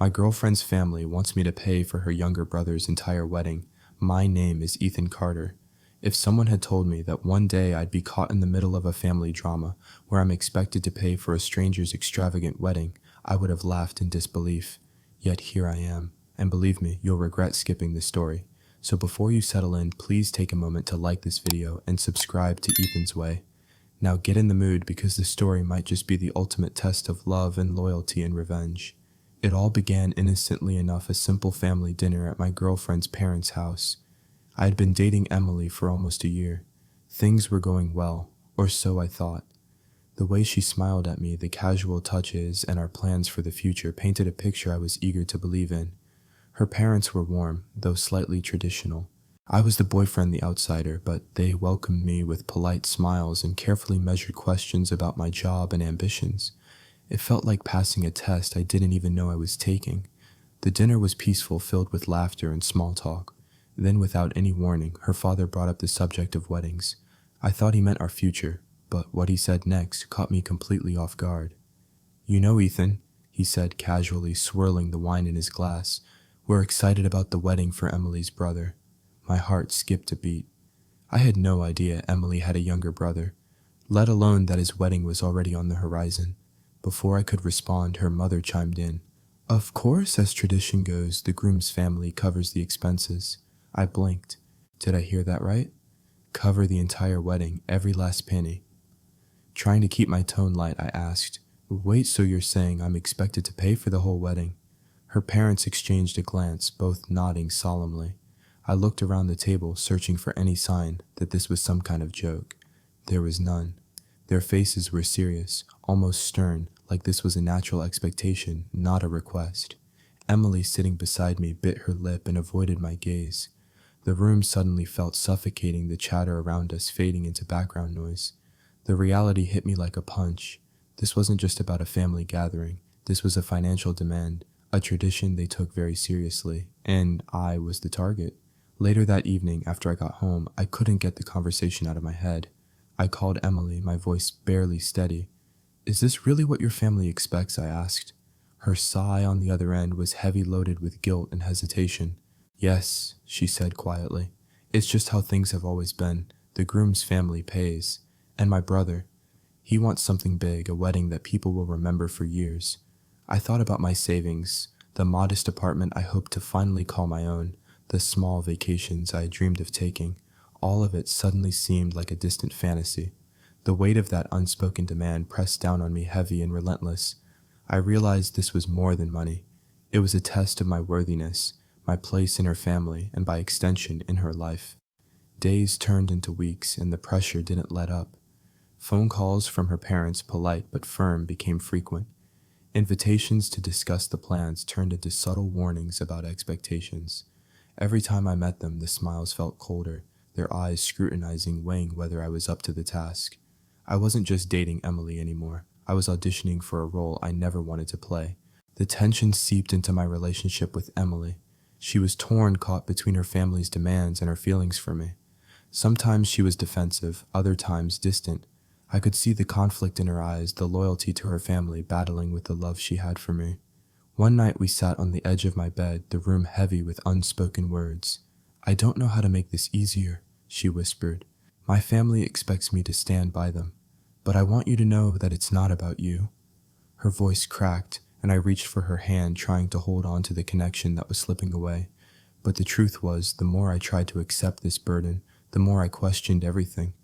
My girlfriend's family wants me to pay for her younger brother's entire wedding. My name is Ethan Carter. If someone had told me that one day I'd be caught in the middle of a family drama where I'm expected to pay for a stranger's extravagant wedding, I would have laughed in disbelief. Yet here I am, and believe me, you'll regret skipping this story. So before you settle in, please take a moment to like this video and subscribe to Ethan's Way. Now get in the mood because the story might just be the ultimate test of love and loyalty and revenge. It all began innocently enough, a simple family dinner at my girlfriend's parents' house. I had been dating Emily for almost a year. Things were going well, or so I thought. The way she smiled at me, the casual touches, and our plans for the future painted a picture I was eager to believe in. Her parents were warm, though slightly traditional. I was the boyfriend, the outsider, but they welcomed me with polite smiles and carefully measured questions about my job and ambitions. It felt like passing a test I didn't even know I was taking. The dinner was peaceful, filled with laughter and small talk. Then, without any warning, her father brought up the subject of weddings. I thought he meant our future, but what he said next caught me completely off guard. "You know, Ethan," he said casually, swirling the wine in his glass, "we're excited about the wedding for Emily's brother." My heart skipped a beat. I had no idea Emily had a younger brother, let alone that his wedding was already on the horizon. Before I could respond, her mother chimed in. "Of course, as tradition goes, the groom's family covers the expenses." I blinked. Did I hear that right? Cover the entire wedding, every last penny. Trying to keep my tone light, I asked, "Wait, so you're saying I'm expected to pay for the whole wedding?" Her parents exchanged a glance, both nodding solemnly. I looked around the table, searching for any sign that this was some kind of joke. There was none. Their faces were serious, almost stern, like this was a natural expectation, not a request. Emily, sitting beside me, bit her lip and avoided my gaze. The room suddenly felt suffocating, the chatter around us fading into background noise. The reality hit me like a punch. This wasn't just about a family gathering. This was a financial demand, a tradition they took very seriously, and I was the target. Later that evening, after I got home, I couldn't get the conversation out of my head. I called Emily, my voice barely steady. "Is this really what your family expects?" I asked. Her sigh on the other end was heavy, loaded with guilt and hesitation. "Yes," she said quietly. "It's just how things have always been. The groom's family pays. And my brother, he wants something big, a wedding that people will remember for years." I thought about my savings, the modest apartment I hoped to finally call my own, the small vacations I had dreamed of taking. All of it suddenly seemed like a distant fantasy. The weight of that unspoken demand pressed down on me heavy and relentless. I realized this was more than money. It was a test of my worthiness, my place in her family, and by extension, in her life. Days turned into weeks, and the pressure didn't let up. Phone calls from her parents, polite but firm, became frequent. Invitations to discuss the plans turned into subtle warnings about expectations. Every time I met them, the smiles felt colder, their eyes scrutinizing, weighing whether I was up to the task. I wasn't just dating Emily anymore. I was auditioning for a role I never wanted to play. The tension seeped into my relationship with Emily. She was torn, caught between her family's demands and her feelings for me. Sometimes she was defensive, other times distant. I could see the conflict in her eyes, the loyalty to her family battling with the love she had for me. One night we sat on the edge of my bed, the room heavy with unspoken words. "I don't know how to make this easier," she whispered. "My family expects me to stand by them, but I want you to know that it's not about you." Her voice cracked, and I reached for her hand, trying to hold on to the connection that was slipping away. But the truth was, the more I tried to accept this burden, the more I questioned everything.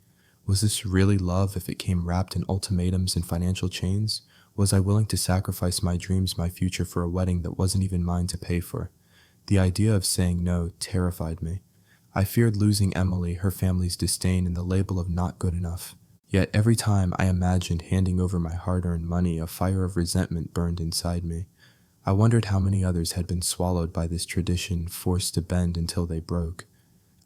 Was this really love if it came wrapped in ultimatums and financial chains? Was I willing to sacrifice my dreams, my future for a wedding that wasn't even mine to pay for? The idea of saying no terrified me. I feared losing Emily, her family's disdain, and the label of not good enough. Yet every time I imagined handing over my hard-earned money, a fire of resentment burned inside me. I wondered how many others had been swallowed by this tradition, forced to bend until they broke.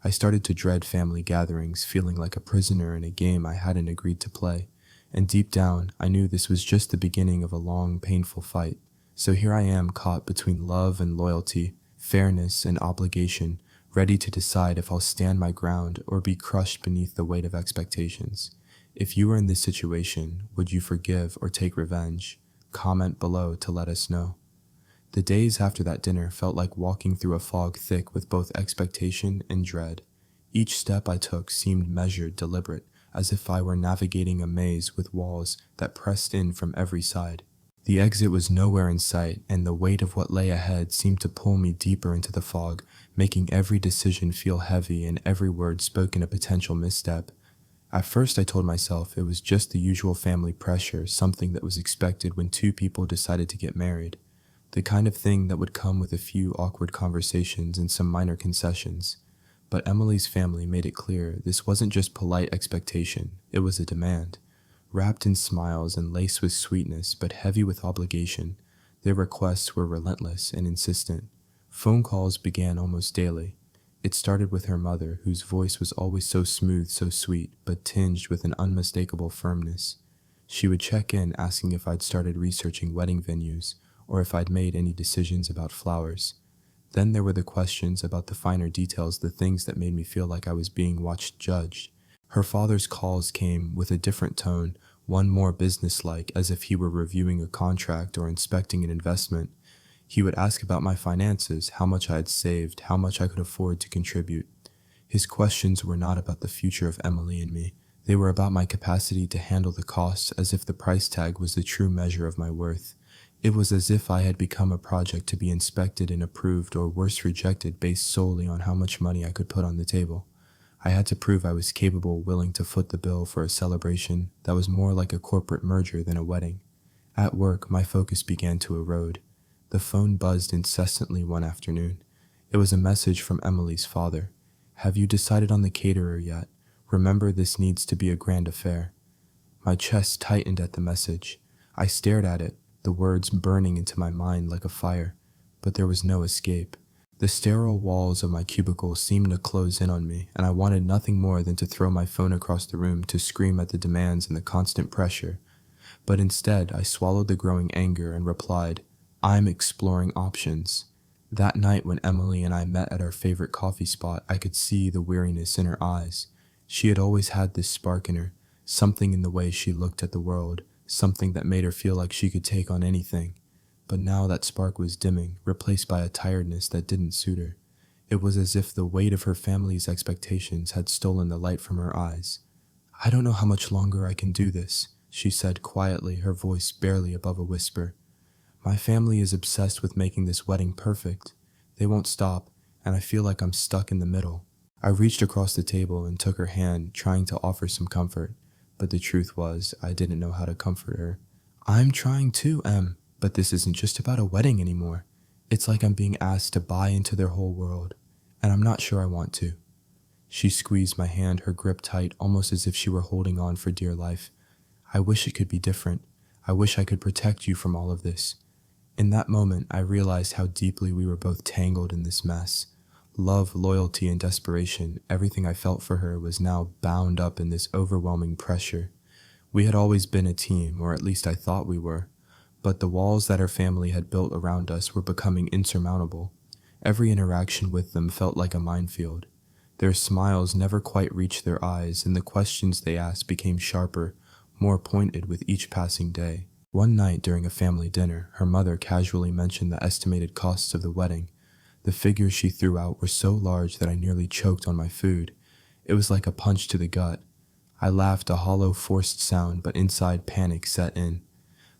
I started to dread family gatherings, feeling like a prisoner in a game I hadn't agreed to play. And deep down, I knew this was just the beginning of a long, painful fight. So here I am, caught between love and loyalty, fairness and obligation, ready to decide if I'll stand my ground or be crushed beneath the weight of expectations. If you were in this situation, would you forgive or take revenge? Comment below to let us know. The days after that dinner felt like walking through a fog thick with both expectation and dread. Each step I took seemed measured, deliberate, as if I were navigating a maze with walls that pressed in from every side. The exit was nowhere in sight, and the weight of what lay ahead seemed to pull me deeper into the fog, making every decision feel heavy and every word spoken a potential misstep. At first I told myself it was just the usual family pressure, something that was expected when two people decided to get married. The kind of thing that would come with a few awkward conversations and some minor concessions. But Emily's family made it clear this wasn't just polite expectation, it was a demand. Wrapped in smiles and laced with sweetness, but heavy with obligation, their requests were relentless and insistent. Phone calls began almost daily. It started with her mother, whose voice was always so smooth, so sweet, but tinged with an unmistakable firmness. She would check in asking if I'd started researching wedding venues, or if I'd made any decisions about flowers. Then there were the questions about the finer details, the things that made me feel like I was being watched, judged. Her father's calls came with a different tone, one more businesslike, as if he were reviewing a contract or inspecting an investment. He would ask about my finances, how much I had saved, how much I could afford to contribute. His questions were not about the future of Emily and me. They were about my capacity to handle the costs, as if the price tag was the true measure of my worth. It was as if I had become a project to be inspected and approved, or worse, rejected based solely on how much money I could put on the table. I had to prove I was capable, willing to foot the bill for a celebration that was more like a corporate merger than a wedding. At work, my focus began to erode. The phone buzzed incessantly one afternoon. It was a message from Emily's father. "Have you decided on the caterer yet? Remember, this needs to be a grand affair." My chest tightened at the message. I stared at it, the words burning into my mind like a fire. But there was no escape. The sterile walls of my cubicle seemed to close in on me, and I wanted nothing more than to throw my phone across the room to scream at the demands and the constant pressure. But instead, I swallowed the growing anger and replied, "I'm exploring options." That night when Emily and I met at our favorite coffee spot, I could see the weariness in her eyes. She had always had this spark in her, something in the way she looked at the world, something that made her feel like she could take on anything. But now that spark was dimming, replaced by a tiredness that didn't suit her. It was as if the weight of her family's expectations had stolen the light from her eyes. "I don't know how much longer I can do this," she said quietly, her voice barely above a whisper. "My family is obsessed with making this wedding perfect. They won't stop, and I feel like I'm stuck in the middle." I reached across the table and took her hand, trying to offer some comfort. But the truth was, I didn't know how to comfort her. "I'm trying too, Em. But this isn't just about a wedding anymore. It's like I'm being asked to buy into their whole world, and I'm not sure I want to." She squeezed my hand, her grip tight, almost as if she were holding on for dear life. "I wish it could be different. I wish I could protect you from all of this." In that moment, I realized how deeply we were both tangled in this mess. Love, loyalty, and desperation, everything I felt for her was now bound up in this overwhelming pressure. We had always been a team, or at least I thought we were. But the walls that her family had built around us were becoming insurmountable. Every interaction with them felt like a minefield. Their smiles never quite reached their eyes, and the questions they asked became sharper, more pointed with each passing day. One night during a family dinner, her mother casually mentioned the estimated costs of the wedding. The figures she threw out were so large that I nearly choked on my food. It was like a punch to the gut. I laughed, a hollow, forced sound, but inside panic set in.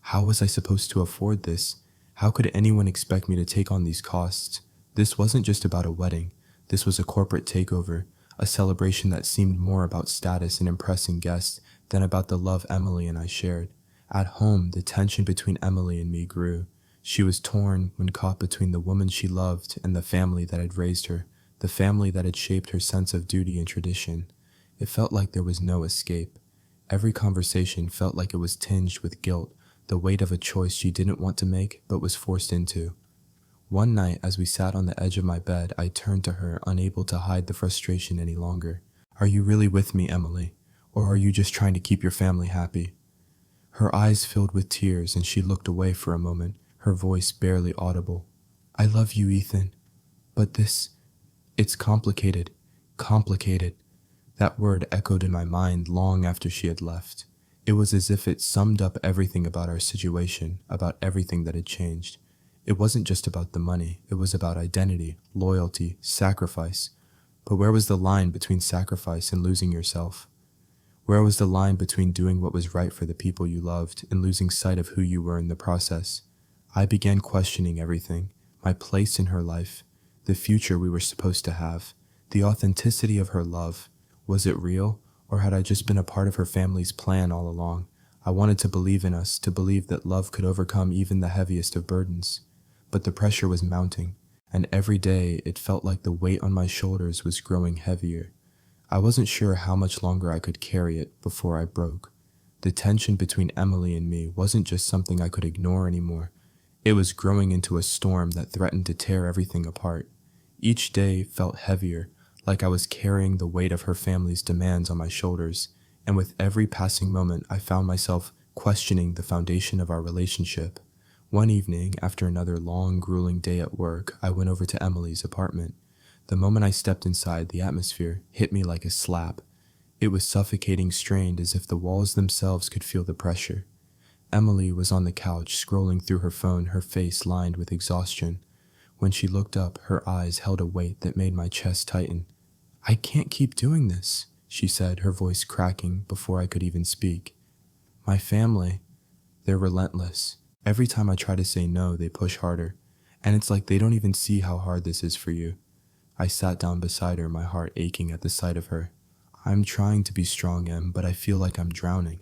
How was I supposed to afford this? How could anyone expect me to take on these costs? This wasn't just about a wedding. This was a corporate takeover, a celebration that seemed more about status and impressing guests than about the love Emily and I shared. At home, the tension between Emily and me grew. She was torn when caught between the woman she loved and the family that had raised her, the family that had shaped her sense of duty and tradition. It felt like there was no escape. Every conversation felt like it was tinged with guilt, the weight of a choice she didn't want to make but was forced into. One night, as we sat on the edge of my bed, I turned to her, unable to hide the frustration any longer. "Are you really with me, Emily? Or are you just trying to keep your family happy?" Her eyes filled with tears, and she looked away for a moment, her voice barely audible. "I love you, Ethan. But it's complicated. Complicated." That word echoed in my mind long after she had left. It was as if it summed up everything about our situation, about everything that had changed. It wasn't just about the money, it was about identity, loyalty, sacrifice. But where was the line between sacrifice and losing yourself? Where was the line between doing what was right for the people you loved and losing sight of who you were in the process? I began questioning everything, my place in her life, the future we were supposed to have, the authenticity of her love. Was it real, or had I just been a part of her family's plan all along? I wanted to believe in us, to believe that love could overcome even the heaviest of burdens. But the pressure was mounting, and every day it felt like the weight on my shoulders was growing heavier. I wasn't sure how much longer I could carry it before I broke. The tension between Emily and me wasn't just something I could ignore anymore. It was growing into a storm that threatened to tear everything apart. Each day felt heavier, like I was carrying the weight of her family's demands on my shoulders, and with every passing moment I found myself questioning the foundation of our relationship. One evening, after another long, grueling day at work, I went over to Emily's apartment. The moment I stepped inside, the atmosphere hit me like a slap. It was suffocating, strained, as if the walls themselves could feel the pressure. Emily was on the couch, scrolling through her phone, her face lined with exhaustion. When she looked up, her eyes held a weight that made my chest tighten. "I can't keep doing this," she said, her voice cracking before I could even speak. "My family, they're relentless. Every time I try to say no, they push harder. And it's like they don't even see how hard this is for you." I sat down beside her, my heart aching at the sight of her. "I'm trying to be strong, Em, but I feel like I'm drowning.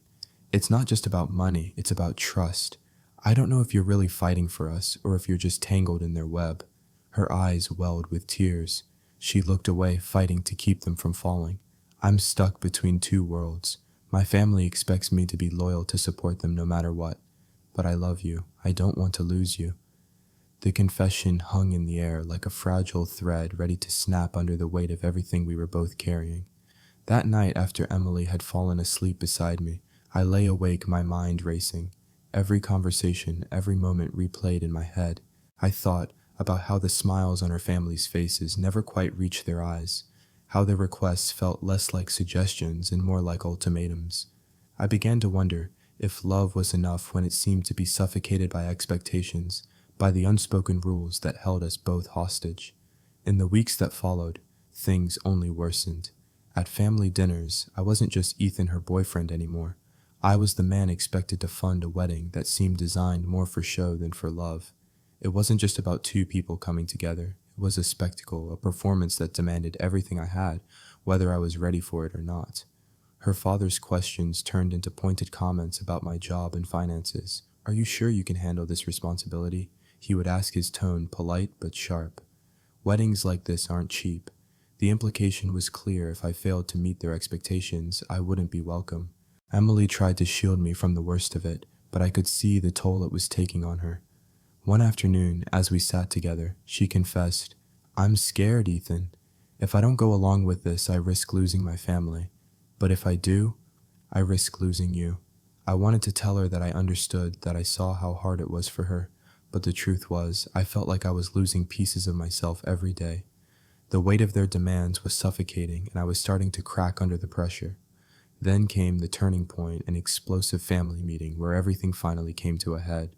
It's not just about money, it's about trust. I don't know if you're really fighting for us or if you're just tangled in their web." Her eyes welled with tears. She looked away, fighting to keep them from falling. "I'm stuck between two worlds. My family expects me to be loyal to support them no matter what. But I love you. I don't want to lose you." The confession hung in the air like a fragile thread ready to snap under the weight of everything we were both carrying. That night, after Emily had fallen asleep beside me, I lay awake, my mind racing. Every conversation, every moment replayed in my head. I thought about how the smiles on her family's faces never quite reached their eyes, how their requests felt less like suggestions and more like ultimatums. I began to wonder if love was enough when it seemed to be suffocated by expectations, by the unspoken rules that held us both hostage. In the weeks that followed, things only worsened. At family dinners, I wasn't just Ethan, her boyfriend, anymore. I was the man expected to fund a wedding that seemed designed more for show than for love. It wasn't just about two people coming together. It was a spectacle, a performance that demanded everything I had, whether I was ready for it or not. Her father's questions turned into pointed comments about my job and finances. "Are you sure you can handle this responsibility?" He would ask, his tone polite but sharp. Weddings like this aren't cheap. The implication was clear: if I failed to meet their expectations, I wouldn't be welcome. Emily tried to shield me from the worst of it, but I could see the toll it was taking on her. One afternoon, as we sat together, she confessed, "I'm scared, Ethan. If I don't go along with this, I risk losing my family. But if I do, I risk losing you." I wanted to tell her that I understood, that I saw how hard it was for her, but the truth was, I felt like I was losing pieces of myself every day. The weight of their demands was suffocating, and I was starting to crack under the pressure. Then came the turning point, an explosive family meeting where everything finally came to a head.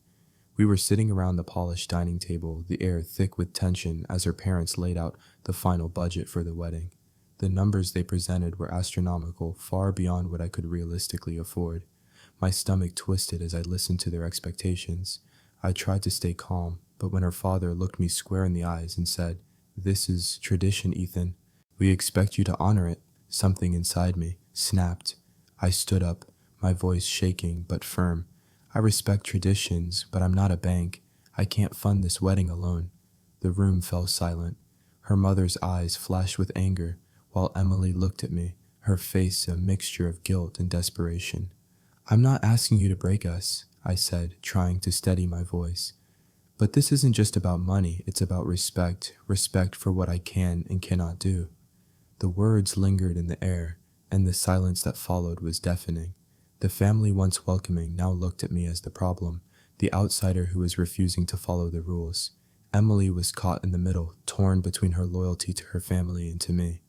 We were sitting around the polished dining table, the air thick with tension as her parents laid out the final budget for the wedding. The numbers they presented were astronomical, far beyond what I could realistically afford. My stomach twisted as I listened to their expectations. I tried to stay calm, but when her father looked me square in the eyes and said, "This is tradition, Ethan. We expect you to honor it," something inside me snapped. I stood up, my voice shaking but firm. "I respect traditions, but I'm not a bank. I can't fund this wedding alone." The room fell silent. Her mother's eyes flashed with anger, while Emily looked at me, her face a mixture of guilt and desperation. "I'm not asking you to break us," I said, trying to steady my voice. "But this isn't just about money, it's about respect, respect for what I can and cannot do." The words lingered in the air, and the silence that followed was deafening. The family once welcoming now looked at me as the problem, the outsider who was refusing to follow the rules. Emily was caught in the middle, torn between her loyalty to her family and to me.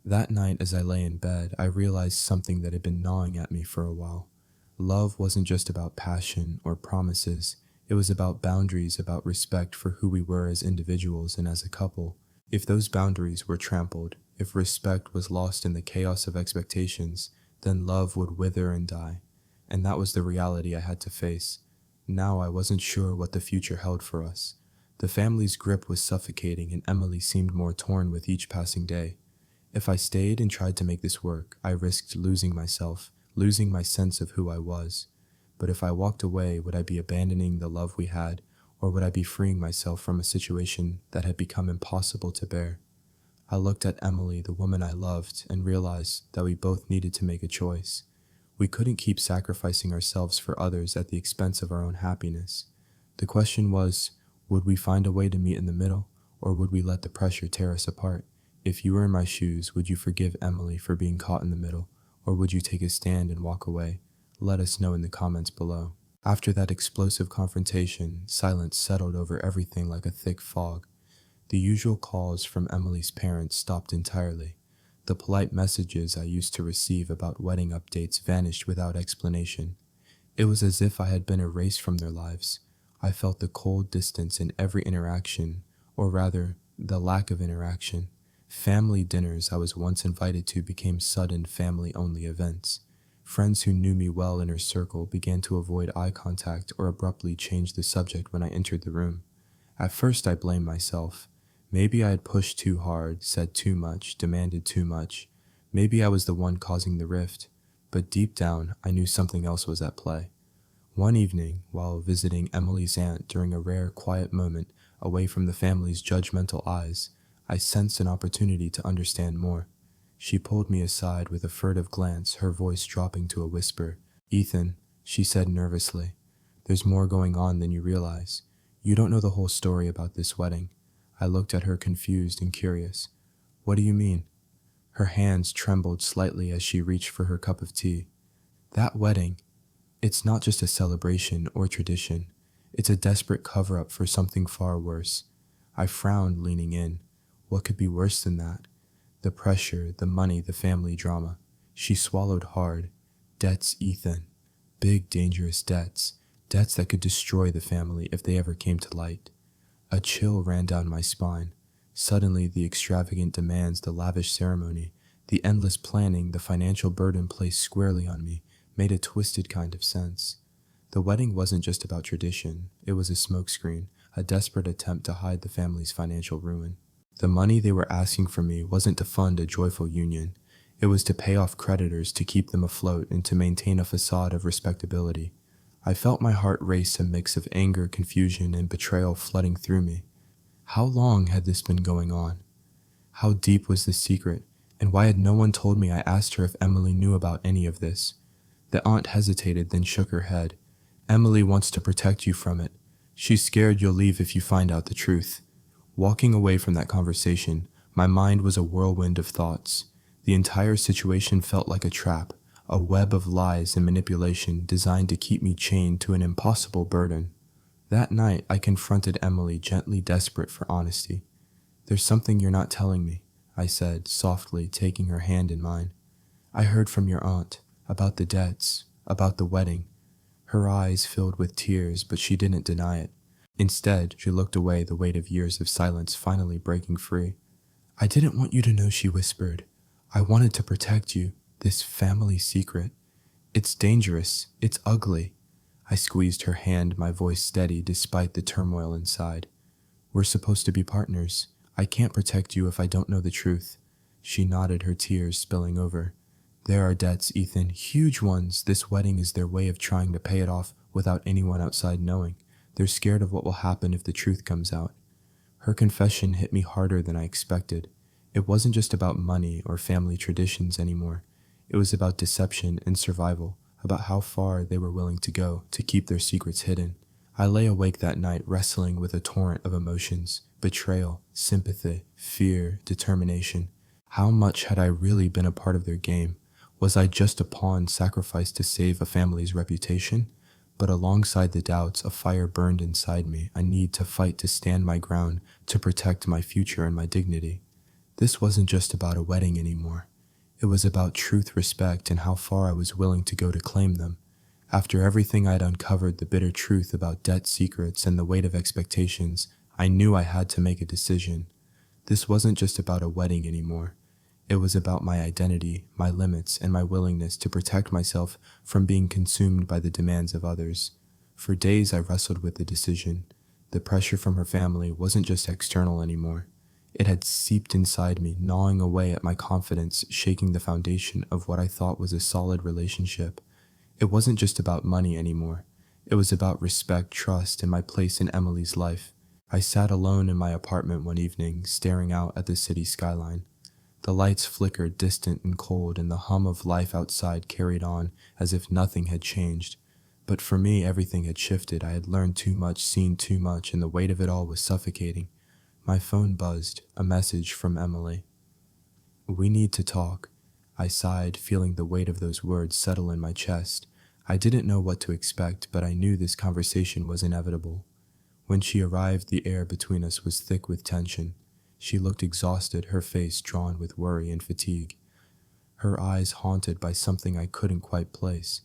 That night, as I lay in bed, I realized something that had been gnawing at me for a while. Love wasn't just about passion or promises. It was about boundaries, about respect for who we were as individuals and as a couple. If those boundaries were trampled, if respect was lost in the chaos of expectations, then love would wither and die. And that was the reality I had to face. Now I wasn't sure what the future held for us. The family's grip was suffocating, and Emily seemed more torn with each passing day. If I stayed and tried to make this work, I risked losing myself, losing my sense of who I was. But if I walked away, would I be abandoning the love we had, or would I be freeing myself from a situation that had become impossible to bear? I looked at Emily, the woman I loved, and realized that we both needed to make a choice. We couldn't keep sacrificing ourselves for others at the expense of our own happiness. The question was, would we find a way to meet in the middle, or would we let the pressure tear us apart? If you were in my shoes, would you forgive Emily for being caught in the middle, or would you take a stand and walk away? Let us know in the comments below. After that explosive confrontation, silence settled over everything like a thick fog. The usual calls from Emily's parents stopped entirely. The polite messages I used to receive about wedding updates vanished without explanation. It was as if I had been erased from their lives. I felt the cold distance in every interaction, or rather, the lack of interaction. Family dinners I was once invited to became sudden family-only events. Friends who knew me well in her circle began to avoid eye contact or abruptly change the subject when I entered the room. At first I blamed myself. Maybe I had pushed too hard, said too much, demanded too much. Maybe I was the one causing the rift. But deep down, I knew something else was at play. One evening, while visiting Emily's aunt during a rare, quiet moment away from the family's judgmental eyes, I sensed an opportunity to understand more. She pulled me aside with a furtive glance, her voice dropping to a whisper. "Ethan," she said nervously, "there's more going on than you realize. You don't know the whole story about this wedding." I looked at her confused and curious. "What do you mean?" Her hands trembled slightly as she reached for her cup of tea. "That wedding, it's not just a celebration or tradition. It's a desperate cover-up for something far worse." I frowned, leaning in. What could be worse than that? The pressure, the money, the family drama. She swallowed hard. Debts, Ethan. Big, dangerous debts. Debts that could destroy the family if they ever came to light. A chill ran down my spine. Suddenly, the extravagant demands, the lavish ceremony, the endless planning, the financial burden placed squarely on me, made a twisted kind of sense. The wedding wasn't just about tradition. It was a smokescreen, a desperate attempt to hide the family's financial ruin. The money they were asking from me wasn't to fund a joyful union. It was to pay off creditors, to keep them afloat, and to maintain a facade of respectability. I felt my heart race, a mix of anger, confusion, and betrayal flooding through me. How long had this been going on? How deep was the secret, and why had no one told me? I asked her if Emily knew about any of this. The aunt hesitated, then shook her head. "Emily wants to protect you from it. She's scared you'll leave if you find out the truth." Walking away from that conversation, my mind was a whirlwind of thoughts. The entire situation felt like a trap, a web of lies and manipulation designed to keep me chained to an impossible burden. That night, I confronted Emily, gently desperate for honesty. "There's something you're not telling me," I said, softly, taking her hand in mine. "I heard from your aunt, about the debts, about the wedding." Her eyes filled with tears, but she didn't deny it. Instead, she looked away, the weight of years of silence finally breaking free. "I didn't want you to know," she whispered. "I wanted to protect you, this family secret. It's dangerous. It's ugly." I squeezed her hand, my voice steady despite the turmoil inside. "We're supposed to be partners. I can't protect you if I don't know the truth." She nodded, her tears spilling over. "There are debts, Ethan, huge ones. This wedding is their way of trying to pay it off without anyone outside knowing. They're scared of what will happen if the truth comes out." Her confession hit me harder than I expected. It wasn't just about money or family traditions anymore. It was about deception and survival, about how far they were willing to go to keep their secrets hidden. I lay awake that night wrestling with a torrent of emotions: betrayal, sympathy, fear, determination. How much had I really been a part of their game? Was I just a pawn sacrificed to save a family's reputation? But alongside the doubts, a fire burned inside me, a need to fight, to stand my ground, to protect my future and my dignity. This wasn't just about a wedding anymore. It was about truth, respect, and how far I was willing to go to claim them. After everything I'd uncovered, the bitter truth about debt secrets and the weight of expectations, I knew I had to make a decision. This wasn't just about a wedding anymore. It was about my identity, my limits, and my willingness to protect myself from being consumed by the demands of others. For days I wrestled with the decision. The pressure from her family wasn't just external anymore. It had seeped inside me, gnawing away at my confidence, shaking the foundation of what I thought was a solid relationship. It wasn't just about money anymore. It was about respect, trust, and my place in Emily's life. I sat alone in my apartment one evening, staring out at the city skyline. The lights flickered, distant and cold, and the hum of life outside carried on as if nothing had changed. But for me, everything had shifted. I had learned too much, seen too much, and the weight of it all was suffocating. My phone buzzed, a message from Emily. "We need to talk." I sighed, feeling the weight of those words settle in my chest. I didn't know what to expect, but I knew this conversation was inevitable. When she arrived, the air between us was thick with tension. She looked exhausted, her face drawn with worry and fatigue, her eyes haunted by something I couldn't quite place.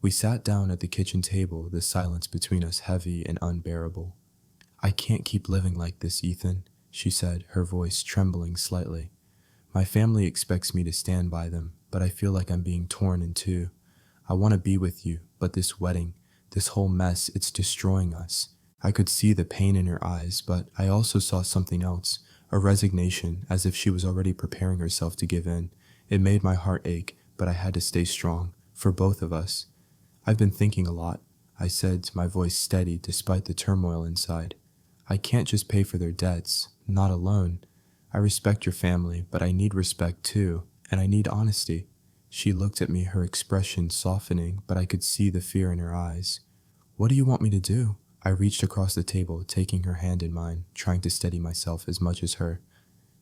We sat down at the kitchen table, the silence between us heavy and unbearable. "I can't keep living like this, Ethan," she said, her voice trembling slightly. "My family expects me to stand by them, but I feel like I'm being torn in two. I want to be with you, but this wedding, this whole mess, it's destroying us." I could see the pain in her eyes, but I also saw something else, a resignation, as if she was already preparing herself to give in. It made my heart ache, but I had to stay strong, for both of us. "I've been thinking a lot," I said, my voice steady despite the turmoil inside. "I can't just pay for their debts, not alone. I respect your family, but I need respect too, and I need honesty." She looked at me, her expression softening, but I could see the fear in her eyes. "What do you want me to do?" I reached across the table, taking her hand in mine, trying to steady myself as much as her.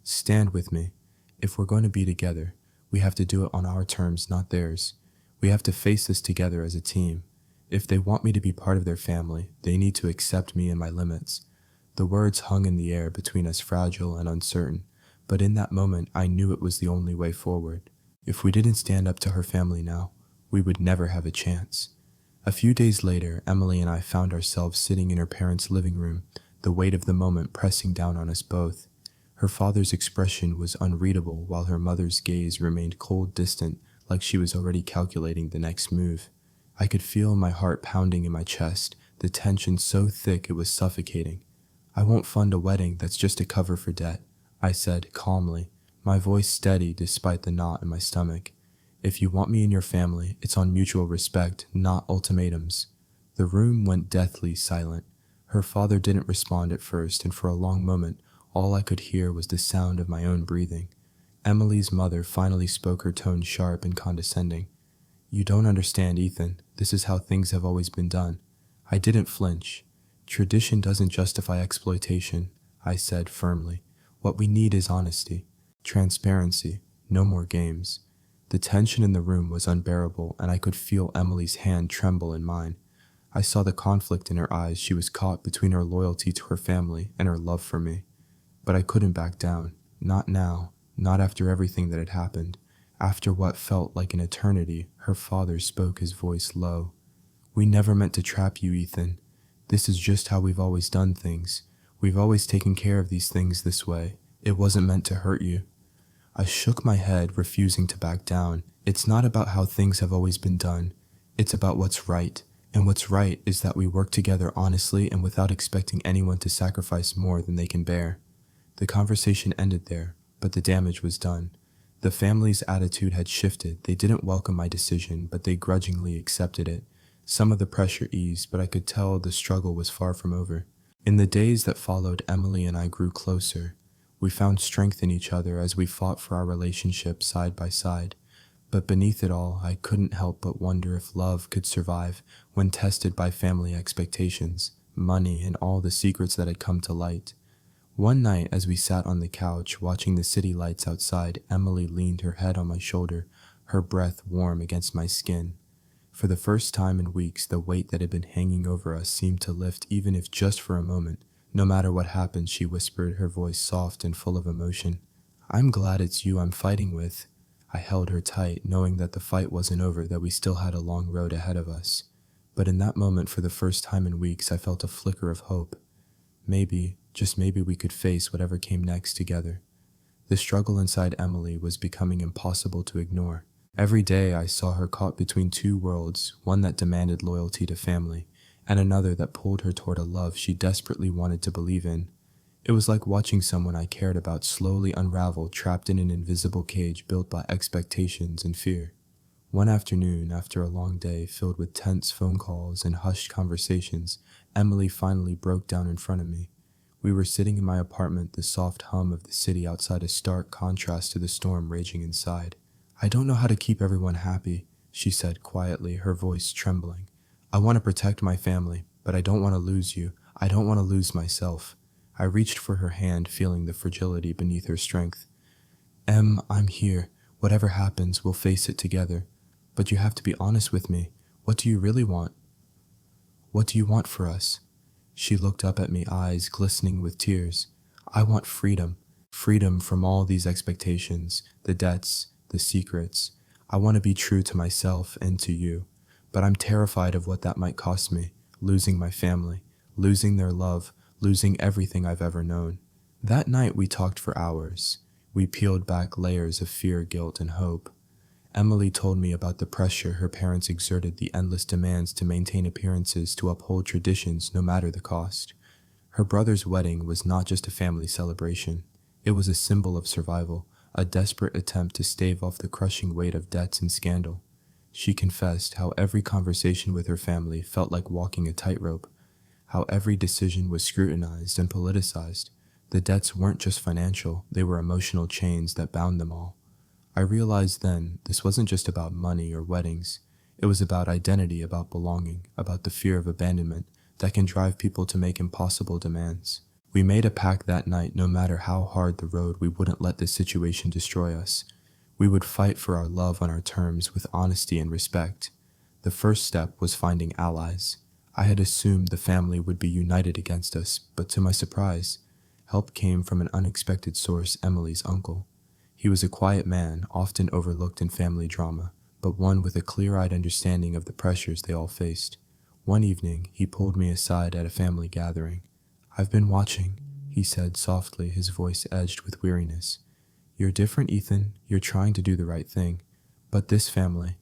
"Stand with me. If we're going to be together, we have to do it on our terms, not theirs. We have to face this together as a team. If they want me to be part of their family, they need to accept me and my limits." The words hung in the air between us, fragile and uncertain, but in that moment I knew it was the only way forward. If we didn't stand up to her family now, we would never have a chance. A few days later, Emily and I found ourselves sitting in her parents' living room, the weight of the moment pressing down on us both. Her father's expression was unreadable, while her mother's gaze remained cold, distant, like she was already calculating the next move. I could feel my heart pounding in my chest, the tension so thick it was suffocating. "I won't fund a wedding that's just a cover for debt," I said calmly, my voice steady despite the knot in my stomach. "If you want me in your family, it's on mutual respect, not ultimatums." The room went deathly silent. Her father didn't respond at first, and for a long moment, all I could hear was the sound of my own breathing. Emily's mother finally spoke, her tone sharp and condescending. "You don't understand, Ethan. This is how things have always been done." I didn't flinch. "Tradition doesn't justify exploitation," I said firmly. "What we need is honesty, transparency, no more games." The tension in the room was unbearable, and I could feel Emily's hand tremble in mine. I saw the conflict in her eyes. She was caught between her loyalty to her family and her love for me. But I couldn't back down. Not now, not after everything that had happened. After what felt like an eternity, her father spoke, his voice low. "We never meant to trap you, Ethan. This is just how we've always done things. We've always taken care of these things this way. It wasn't meant to hurt you." I shook my head, refusing to back down. "It's not about how things have always been done. It's about what's right. And what's right is that we work together honestly and without expecting anyone to sacrifice more than they can bear." The conversation ended there, but the damage was done. The family's attitude had shifted. They didn't welcome my decision, but they grudgingly accepted it. Some of the pressure eased, but I could tell the struggle was far from over. In the days that followed, Emily and I grew closer. We found strength in each other as we fought for our relationship side by side. But beneath it all, I couldn't help but wonder if love could survive when tested by family expectations, money, and all the secrets that had come to light. One night, as we sat on the couch watching the city lights outside, Emily leaned her head on my shoulder, her breath warm against my skin. For the first time in weeks, the weight that had been hanging over us seemed to lift, even if just for a moment. "No matter what happens," she whispered, her voice soft and full of emotion, "I'm glad it's you I'm fighting with." I held her tight, knowing that the fight wasn't over, that we still had a long road ahead of us. But in that moment, for the first time in weeks, I felt a flicker of hope. Maybe, just maybe, we could face whatever came next together. The struggle inside Emily was becoming impossible to ignore. Every day I saw her caught between two worlds, one that demanded loyalty to family, and another that pulled her toward a love she desperately wanted to believe in. It was like watching someone I cared about slowly unravel, trapped in an invisible cage built by expectations and fear. One afternoon, after a long day filled with tense phone calls and hushed conversations, Emily finally broke down in front of me. We were sitting in my apartment, the soft hum of the city outside a stark contrast to the storm raging inside. "I don't know how to keep everyone happy," she said quietly, her voice trembling. "I want to protect my family, but I don't want to lose you. I don't want to lose myself." I reached for her hand, feeling the fragility beneath her strength. I'm here. Whatever happens, we'll face it together. But you have to be honest with me. What do you really want? What do you want for us?" She looked up at me, eyes glistening with tears. "I want freedom. Freedom from all these expectations, the debts, the secrets. I want to be true to myself and to you. But I'm terrified of what that might cost me, losing my family, losing their love, losing everything I've ever known." That night we talked for hours. We peeled back layers of fear, guilt, and hope. Emily told me about the pressure her parents exerted, the endless demands to maintain appearances, to uphold traditions no matter the cost. Her brother's wedding was not just a family celebration. It was a symbol of survival, a desperate attempt to stave off the crushing weight of debts and scandal. She confessed how every conversation with her family felt like walking a tightrope, how every decision was scrutinized and politicized. The debts weren't just financial, they were emotional chains that bound them all. I realized then this wasn't just about money or weddings. It was about identity, about belonging, about the fear of abandonment that can drive people to make impossible demands. We made a pact that night: no matter how hard the road, we wouldn't let this situation destroy us. We would fight for our love on our terms, with honesty and respect. The first step was finding allies. I had assumed the family would be united against us, but to my surprise, help came from an unexpected source: Emily's uncle. He was a quiet man, often overlooked in family drama, but one with a clear-eyed understanding of the pressures they all faced. One evening, he pulled me aside at a family gathering. "I've been watching," he said softly, his voice edged with weariness. "You're different, Ethan. You're trying to do the right thing. But this family,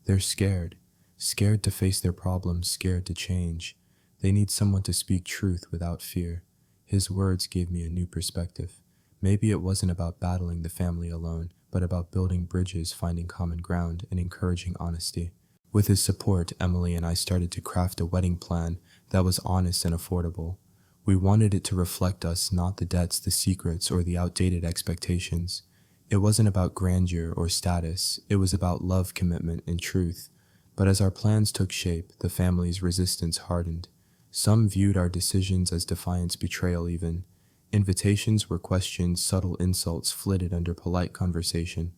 they're scared. Scared to face their problems, scared to change. They need someone to speak truth without fear." His words gave me a new perspective. Maybe it wasn't about battling the family alone, but about building bridges, finding common ground, and encouraging honesty. With his support, Emily and I started to craft a wedding plan that was honest and affordable. We wanted it to reflect us, not the debts, the secrets, or the outdated expectations. It wasn't about grandeur or status, it was about love, commitment, and truth. But as our plans took shape, the family's resistance hardened. Some viewed our decisions as defiance, betrayal even. Invitations were questioned, subtle insults flitted under polite conversation.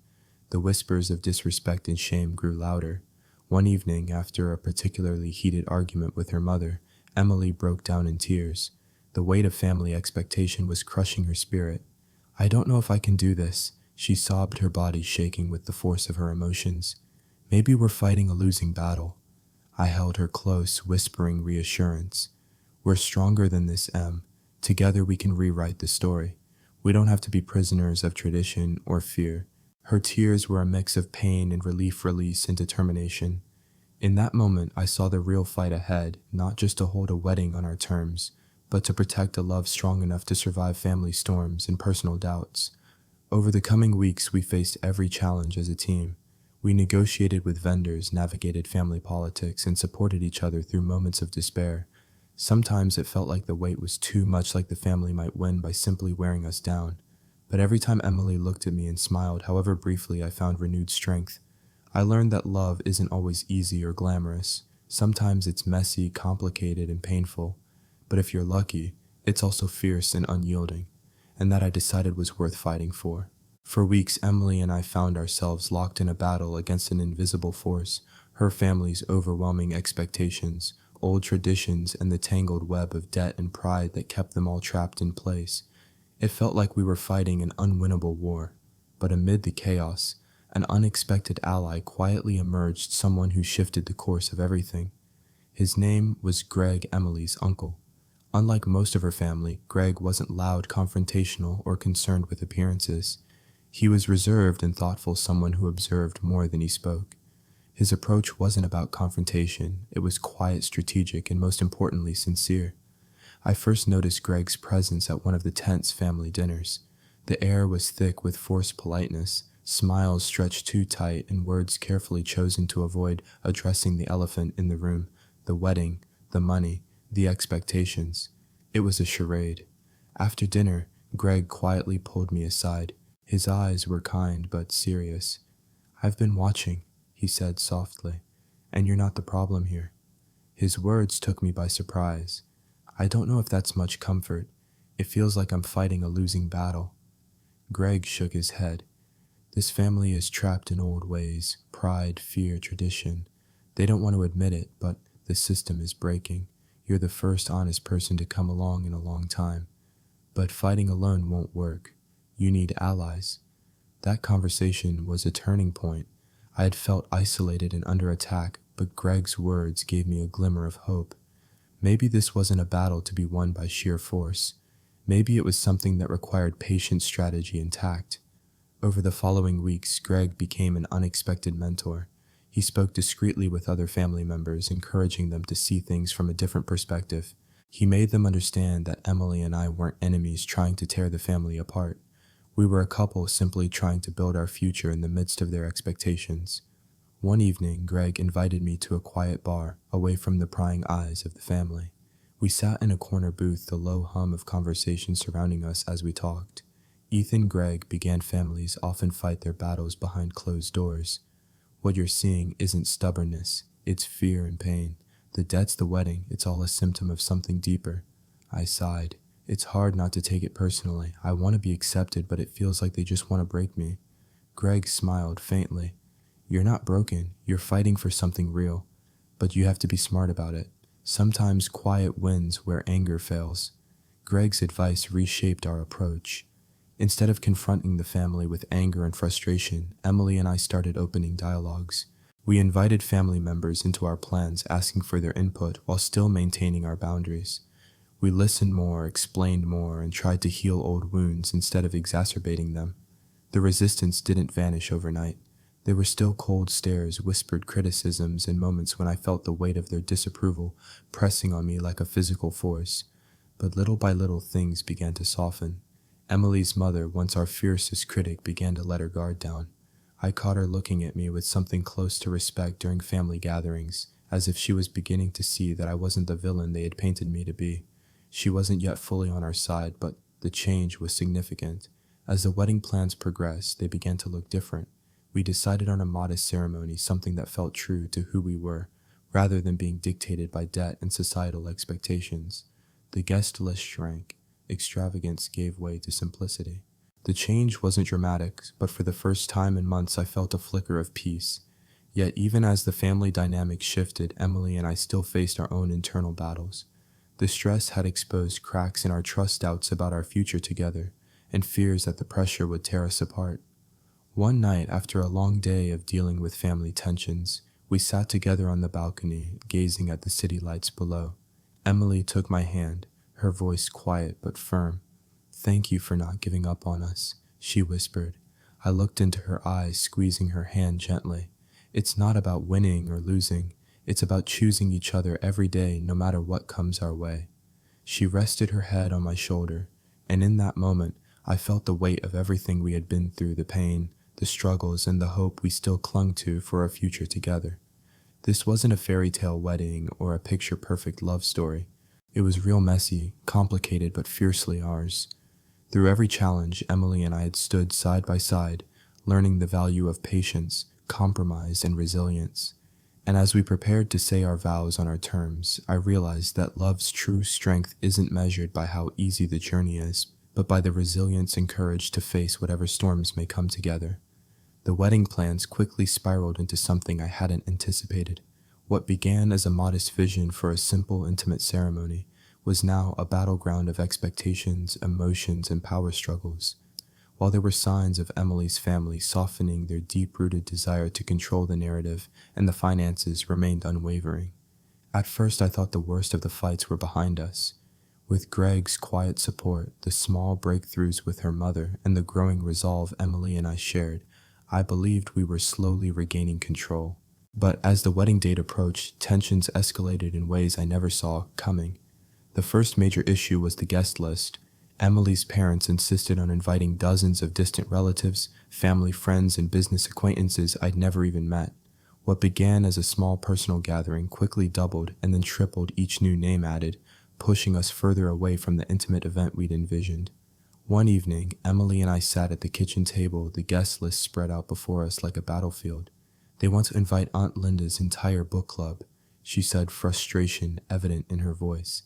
The whispers of disrespect and shame grew louder. One evening, after a particularly heated argument with her mother, Emily broke down in tears. The weight of family expectation was crushing her spirit. "I don't know if I can do this," she sobbed, her body shaking with the force of her emotions. "Maybe we're fighting a losing battle." I held her close, whispering reassurance. "We're stronger than this, Em. Together we can rewrite the story. We don't have to be prisoners of tradition or fear." Her tears were a mix of pain and relief, release, and determination. In that moment, I saw the real fight ahead, not just to hold a wedding on our terms, but to protect a love strong enough to survive family storms and personal doubts. Over the coming weeks, we faced every challenge as a team. We negotiated with vendors, navigated family politics, and supported each other through moments of despair. Sometimes it felt like the weight was too much, like the family might win by simply wearing us down. But every time Emily looked at me and smiled, however briefly, I found renewed strength. I learned that love isn't always easy or glamorous. Sometimes it's messy, complicated, and painful. But if you're lucky, it's also fierce and unyielding, and that I decided was worth fighting for. For weeks, Emily and I found ourselves locked in a battle against an invisible force: her family's overwhelming expectations, old traditions, and the tangled web of debt and pride that kept them all trapped in place. It felt like we were fighting an unwinnable war. But amid the chaos, an unexpected ally quietly emerged, someone who shifted the course of everything. His name was Greg, Emily's uncle. Unlike most of her family, Greg wasn't loud, confrontational, or concerned with appearances. He was reserved and thoughtful, someone who observed more than he spoke. His approach wasn't about confrontation, it was quiet, strategic, and most importantly, sincere. I first noticed Greg's presence at one of the tense family dinners. The air was thick with forced politeness, smiles stretched too tight, and words carefully chosen to avoid addressing the elephant in the room, the wedding, the money, the expectations. It was a charade. After dinner, Greg quietly pulled me aside. His eyes were kind but serious. "I've been watching," he said softly, "and you're not the problem here." His words took me by surprise. I don't know if that's much comfort. It feels like I'm fighting a losing battle. Greg shook his head. "This family is trapped in old ways, pride, fear, tradition. They don't want to admit it, but the system is breaking. You're the first honest person to come along in a long time. But fighting alone won't work. You need allies." That conversation was a turning point. I had felt isolated and under attack, but Greg's words gave me a glimmer of hope. Maybe this wasn't a battle to be won by sheer force. Maybe it was something that required patience, strategy, and tact. Over the following weeks, Greg became an unexpected mentor. He spoke discreetly with other family members, encouraging them to see things from a different perspective. He made them understand that Emily and I weren't enemies trying to tear the family apart. We were a couple simply trying to build our future in the midst of their expectations. One evening, Greg invited me to a quiet bar, away from the prying eyes of the family. We sat in a corner booth, the low hum of conversation surrounding us as we talked. Ethan Greg began families often fight their battles behind closed doors. What you're seeing isn't stubbornness, it's fear and pain. The debt's the wedding, it's all a symptom of something deeper. I sighed. It's hard not to take it personally. I want to be accepted, but it feels like they just want to break me. Greg smiled faintly. "You're not broken, you're fighting for something real. But you have to be smart about it. Sometimes quiet wins where anger fails." Greg's advice reshaped our approach. Instead of confronting the family with anger and frustration, Emily and I started opening dialogues. We invited family members into our plans, asking for their input while still maintaining our boundaries. We listened more, explained more, and tried to heal old wounds instead of exacerbating them. The resistance didn't vanish overnight. There were still cold stares, whispered criticisms, and moments when I felt the weight of their disapproval pressing on me like a physical force. But little by little, things began to soften. Emily's mother, once our fiercest critic, began to let her guard down. I caught her looking at me with something close to respect during family gatherings, as if she was beginning to see that I wasn't the villain they had painted me to be. She wasn't yet fully on our side, but the change was significant. As the wedding plans progressed, they began to look different. We decided on a modest ceremony, something that felt true to who we were, rather than being dictated by debt and societal expectations. The guest list shrank. Extravagance gave way to simplicity. The change wasn't dramatic, but for the first time in months I felt a flicker of peace. Yet even as the family dynamic shifted, Emily and I still faced our own internal battles. The stress had exposed cracks in our trust, doubts about our future together, and fears that the pressure would tear us apart. One night, after a long day of dealing with family tensions, we sat together on the balcony, gazing at the city lights below. Emily took my hand, her voice quiet but firm. "Thank you for not giving up on us," she whispered. I looked into her eyes, squeezing her hand gently. "It's not about winning or losing. It's about choosing each other every day, no matter what comes our way." She rested her head on my shoulder, and in that moment, I felt the weight of everything we had been through, the pain, the struggles, and the hope we still clung to for a future together. This wasn't a fairy tale wedding or a picture-perfect love story. It was real messy, complicated, but fiercely ours. Through every challenge, Emily and I had stood side by side, learning the value of patience, compromise, and resilience. And as we prepared to say our vows on our terms, I realized that love's true strength isn't measured by how easy the journey is, but by the resilience and courage to face whatever storms may come together. The wedding plans quickly spiraled into something I hadn't anticipated. What began as a modest vision for a simple, intimate ceremony was now a battleground of expectations, emotions, and power struggles. While there were signs of Emily's family softening, their deep-rooted desire to control the narrative and the finances remained unwavering. At first, I thought the worst of the fights were behind us. With Greg's quiet support, the small breakthroughs with her mother, and the growing resolve Emily and I shared, I believed we were slowly regaining control. But as the wedding date approached, tensions escalated in ways I never saw coming. The first major issue was the guest list. Emily's parents insisted on inviting dozens of distant relatives, family friends, and business acquaintances I'd never even met. What began as a small personal gathering quickly doubled and then tripled each new name added, pushing us further away from the intimate event we'd envisioned. One evening, Emily and I sat at the kitchen table, the guest list spread out before us like a battlefield. They want to invite Aunt Linda's entire book club, she said, frustration evident in her voice.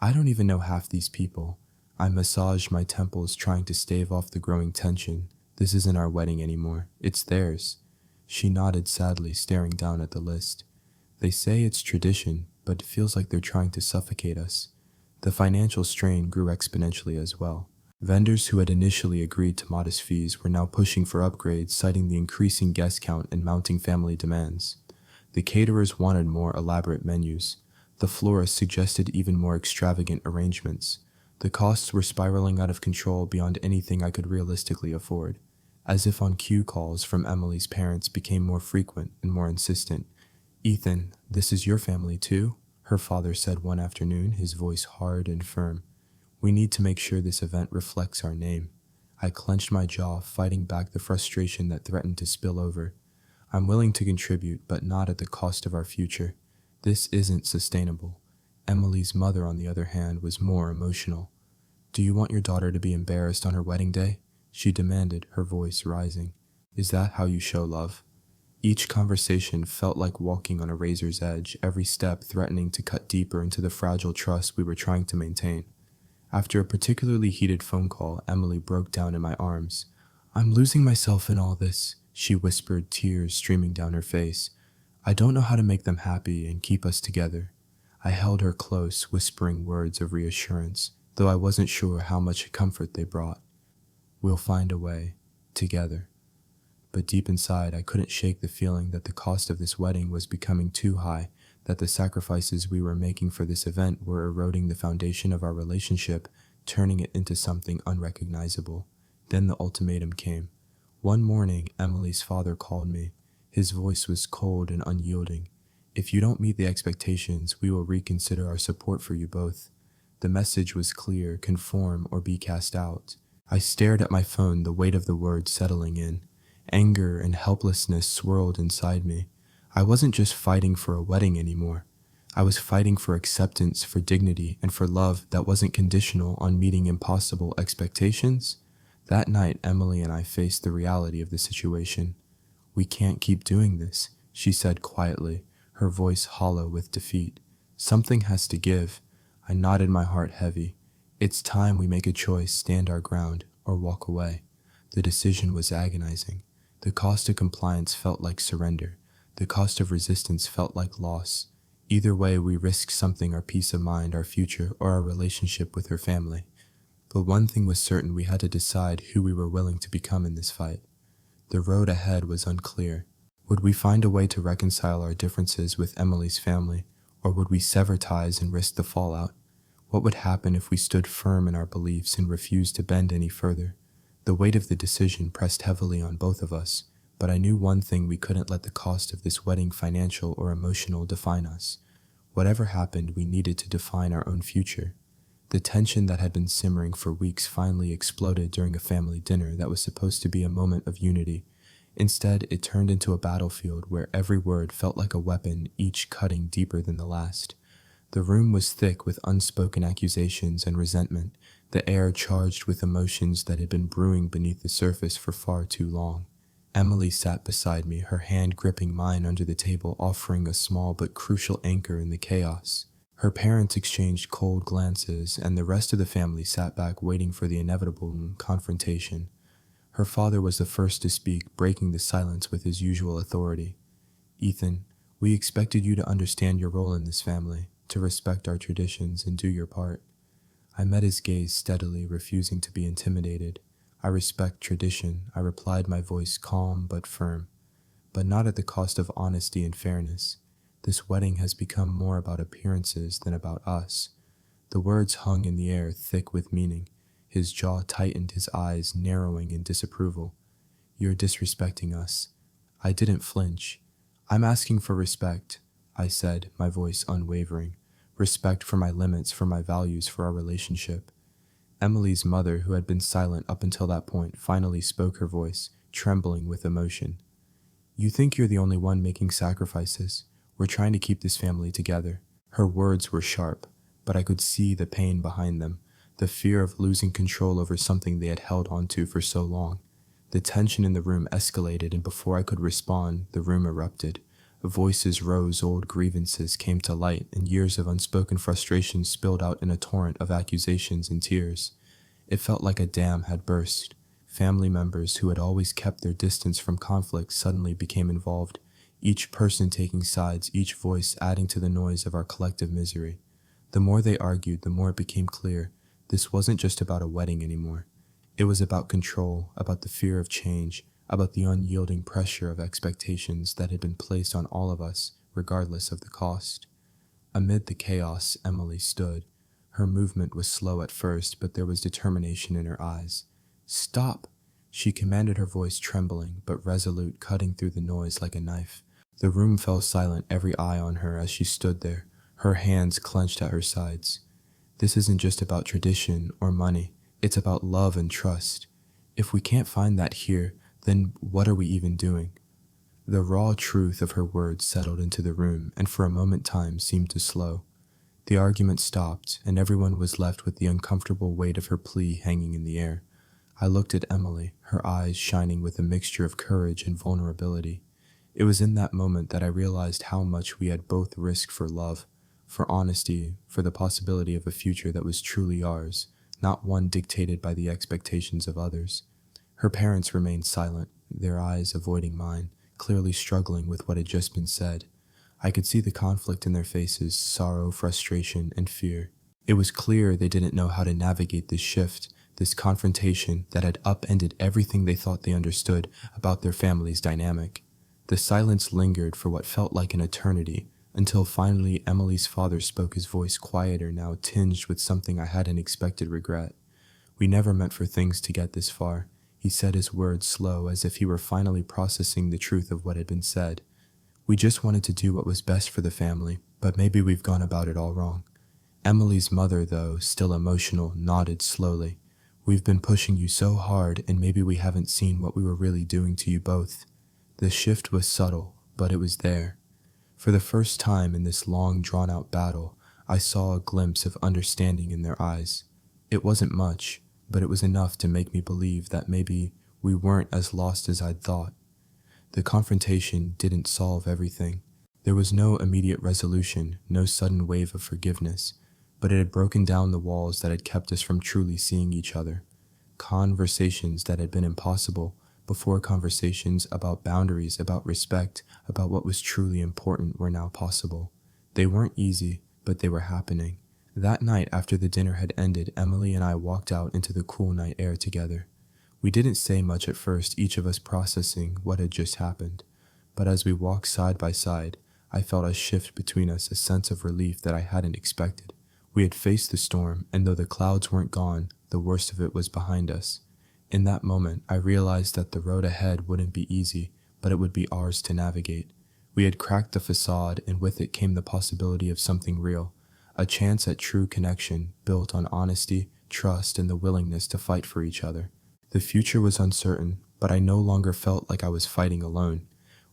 I don't even know half these people. I massaged my temples, trying to stave off the growing tension. This isn't our wedding anymore. It's theirs. She nodded sadly, staring down at the list. They say it's tradition, but it feels like they're trying to suffocate us. The financial strain grew exponentially as well. Vendors who had initially agreed to modest fees were now pushing for upgrades, citing the increasing guest count and mounting family demands. The caterers wanted more elaborate menus. The florist suggested even more extravagant arrangements. The costs were spiraling out of control beyond anything I could realistically afford. As if on cue, calls from Emily's parents became more frequent and more insistent. "Ethan, this is your family too?" her father said one afternoon, his voice hard and firm. "We need to make sure this event reflects our name." I clenched my jaw, fighting back the frustration that threatened to spill over. "I'm willing to contribute, but not at the cost of our future. This isn't sustainable." Emily's mother, on the other hand, was more emotional. "Do you want your daughter to be embarrassed on her wedding day?" she demanded, her voice rising. "Is that how you show love?" Each conversation felt like walking on a razor's edge, every step threatening to cut deeper into the fragile trust we were trying to maintain. After a particularly heated phone call, Emily broke down in my arms. "I'm losing myself in all this," she whispered, tears streaming down her face. "I don't know how to make them happy and keep us together." I held her close, whispering words of reassurance, though I wasn't sure how much comfort they brought. "We'll find a way, together." But deep inside, I couldn't shake the feeling that the cost of this wedding was becoming too high, that the sacrifices we were making for this event were eroding the foundation of our relationship, turning it into something unrecognizable. Then the ultimatum came. One morning, Emily's father called me. His voice was cold and unyielding. "If you don't meet the expectations, we will reconsider our support for you both." The message was clear: conform or be cast out. I stared at my phone, the weight of the words settling in. Anger and helplessness swirled inside me. I wasn't just fighting for a wedding anymore. I was fighting for acceptance, for dignity, and for love that wasn't conditional on meeting impossible expectations. That night, Emily and I faced the reality of the situation. "We can't keep doing this," she said quietly, her voice hollow with defeat. "Something has to give." I nodded, my heart heavy. "It's time we make a choice, stand our ground, or walk away." The decision was agonizing. The cost of compliance felt like surrender. The cost of resistance felt like loss. Either way, we risked something: our peace of mind, our future, or our relationship with her family. But one thing was certain: we had to decide who we were willing to become in this fight. The road ahead was unclear. Would we find a way to reconcile our differences with Emily's family, or would we sever ties and risk the fallout? What would happen if we stood firm in our beliefs and refused to bend any further? The weight of the decision pressed heavily on both of us, but I knew one thing: we couldn't let the cost of this wedding, financial or emotional, define us. Whatever happened, we needed to define our own future. The tension that had been simmering for weeks finally exploded during a family dinner that was supposed to be a moment of unity. Instead, it turned into a battlefield where every word felt like a weapon, each cutting deeper than the last. The room was thick with unspoken accusations and resentment, the air charged with emotions that had been brewing beneath the surface for far too long. Emily sat beside me, her hand gripping mine under the table, offering a small but crucial anchor in the chaos. Her parents exchanged cold glances, and the rest of the family sat back, waiting for the inevitable confrontation. Her father was the first to speak, breaking the silence with his usual authority. "Ethan, we expected you to understand your role in this family, to respect our traditions and do your part." I met his gaze steadily, refusing to be intimidated. "I respect tradition," I replied, my voice calm but firm, "but not at the cost of honesty and fairness. This wedding has become more about appearances than about us." The words hung in the air, thick with meaning. His jaw tightened, his eyes narrowing in disapproval. "You're disrespecting us." I didn't flinch. "I'm asking for respect," I said, my voice unwavering. Respect for my limits, for my values, for our relationship. Emily's mother, who had been silent up until that point, finally spoke, her voice trembling with emotion. "You think you're the only one making sacrifices. We're trying to keep this family together." Her words were sharp, but I could see the pain behind them, the fear of losing control over something they had held onto for so long. The tension in the room escalated, and before I could respond, the room erupted. Voices rose, old grievances came to light, and years of unspoken frustration spilled out in a torrent of accusations and tears. It felt like a dam had burst. Family members who had always kept their distance from conflict suddenly became involved, each person taking sides, each voice adding to the noise of our collective misery. The more they argued, the more it became clear this wasn't just about a wedding anymore. It was about control, about the fear of change, about the unyielding pressure of expectations that had been placed on all of us, regardless of the cost. Amid the chaos, Emily stood. Her movement was slow at first, but there was determination in her eyes. "Stop!" she commanded, her voice trembling, but resolute, cutting through the noise like a knife. The room fell silent, every eye on her as she stood there, her hands clenched at her sides. "This isn't just about tradition or money. It's about love and trust. If we can't find that here, then what are we even doing?" The raw truth of her words settled into the room, and for a moment time seemed to slow. The argument stopped, and everyone was left with the uncomfortable weight of her plea hanging in the air. I looked at Emily, her eyes shining with a mixture of courage and vulnerability. It was in that moment that I realized how much we had both risked for love, for honesty, for the possibility of a future that was truly ours, not one dictated by the expectations of others. Her parents remained silent, their eyes avoiding mine, clearly struggling with what had just been said. I could see the conflict in their faces, sorrow, frustration, and fear. It was clear they didn't know how to navigate this shift, this confrontation that had upended everything they thought they understood about their family's dynamic. The silence lingered for what felt like an eternity, until finally Emily's father spoke, his voice quieter now, tinged with something I hadn't expected: regret. "We never meant for things to get this far." He said, his words slow, as if he were finally processing the truth of what had been said. "We just wanted to do what was best for the family, but maybe we've gone about it all wrong." Emily's mother, though, still emotional, nodded slowly. "We've been pushing you so hard, and maybe we haven't seen what we were really doing to you both." The shift was subtle, but it was there. For the first time in this long, drawn-out battle, I saw a glimpse of understanding in their eyes. It wasn't much, but it was enough to make me believe that maybe we weren't as lost as I'd thought. The confrontation didn't solve everything. There was no immediate resolution, no sudden wave of forgiveness, but it had broken down the walls that had kept us from truly seeing each other. Conversations that had been impossible before, conversations about boundaries, about respect, about what was truly important, were now possible. They weren't easy, but they were happening. That night, after the dinner had ended, Emily and I walked out into the cool night air together. We didn't say much at first, each of us processing what had just happened. But as we walked side by side, I felt a shift between us, a sense of relief that I hadn't expected. We had faced the storm, and though the clouds weren't gone, the worst of it was behind us. In that moment, I realized that the road ahead wouldn't be easy, but it would be ours to navigate. We had cracked the facade, and with it came the possibility of something real. A chance at true connection, built on honesty, trust, and the willingness to fight for each other. The future was uncertain, but I no longer felt like I was fighting alone.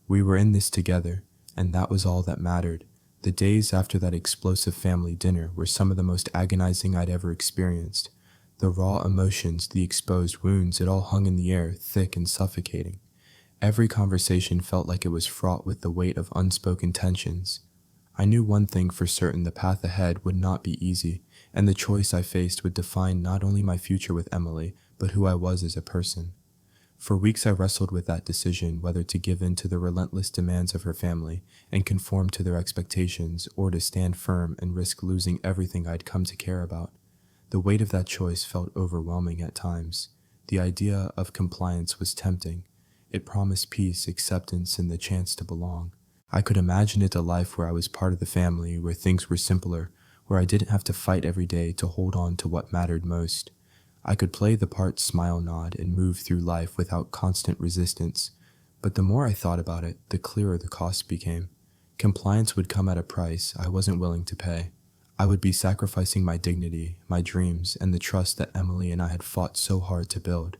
We were in this together, and that was all that mattered. The days after that explosive family dinner were some of the most agonizing I'd ever experienced. The raw emotions, the exposed wounds, it all hung in the air, thick and suffocating. Every conversation felt like it was fraught with the weight of unspoken tensions. I knew one thing for certain: the path ahead would not be easy, and the choice I faced would define not only my future with Emily, but who I was as a person. For weeks I wrestled with that decision, whether to give in to the relentless demands of her family and conform to their expectations, or to stand firm and risk losing everything I'd come to care about. The weight of that choice felt overwhelming at times. The idea of compliance was tempting. It promised peace, acceptance, and the chance to belong. I could imagine it a life where I was part of the family, where things were simpler, where I didn't have to fight every day to hold on to what mattered most. I could play the part smile nod and move through life without constant resistance. But the more I thought about it, the clearer the cost became. Compliance would come at a price I wasn't willing to pay. I would be sacrificing my dignity, my dreams, and the trust that Emily and I had fought so hard to build.